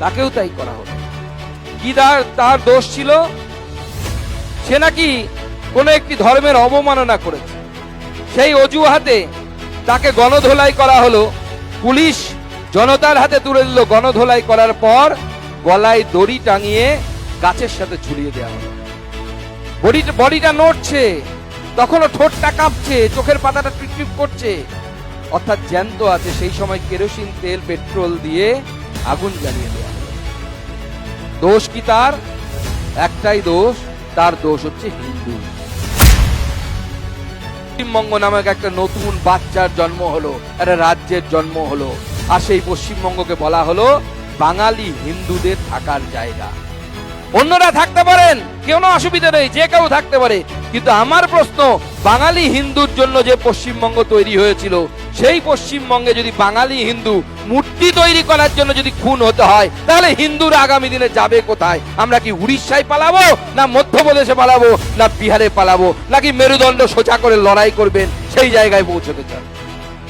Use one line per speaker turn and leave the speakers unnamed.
তাকেও তাই করা হলো। কি তার দোষ ছিল? সে নাকি কোন একটি ধর্মের অবমাননা করেছে, সেই অজুহাতে তাকে গণধোলাই করা হলো। পুলিশ জনতার হাতে তুলে দিল। গণধোলাই করার পর গলায় দড়ি টাঙিয়ে গাছের সাথে ঝুলিয়ে দেওয়া হলো। বডিটা নড়ছে, তখনও ঠোঁটটা কাঁপছে, চোখের পাতাটা টিপটিপ করছে, অর্থাৎ জ্যান্ত আছে। সেই সময় কেরোসিন তেল পেট্রোল দিয়ে আগুন জ্বালিয়ে দেওয়া হলো। দোষ কি তার? একটাই দোষ, তার দোষ হচ্ছে হিন্দু। পশ্চিমবঙ্গ নামক একটা নতুন বাচ্চার জন্ম হলো, একটা রাজ্যের জন্ম হলো, আর সেই পশ্চিমবঙ্গকে বলা হলো বাঙালি হিন্দুদের থাকার জায়গা। অন্যরা থাকতে পারেন, কেউ না, অসুবিধা নেই, যে কেউ থাকতে পারে, কিন্তু আমার প্রশ্ন, বাঙালি হিন্দুর জন্য যে পশ্চিমবঙ্গ তৈরি হয়েছিল, সেই পশ্চিমবঙ্গে যদি বাঙালি হিন্দু মূর্তি তৈরি করার জন্য যদি খুন হতে হয়, তাহলে হিন্দুরা আগামী দিনে যাবে কোথায়? আমরা কি উড়িষ্যায় পালাবো, না মধ্যপ্রদেশে পালাবো, না বিহারে পালাবো, নাকি মেরুদণ্ড সোজা করে লড়াই করবেন সেই জায়গায় পৌঁছতে চান?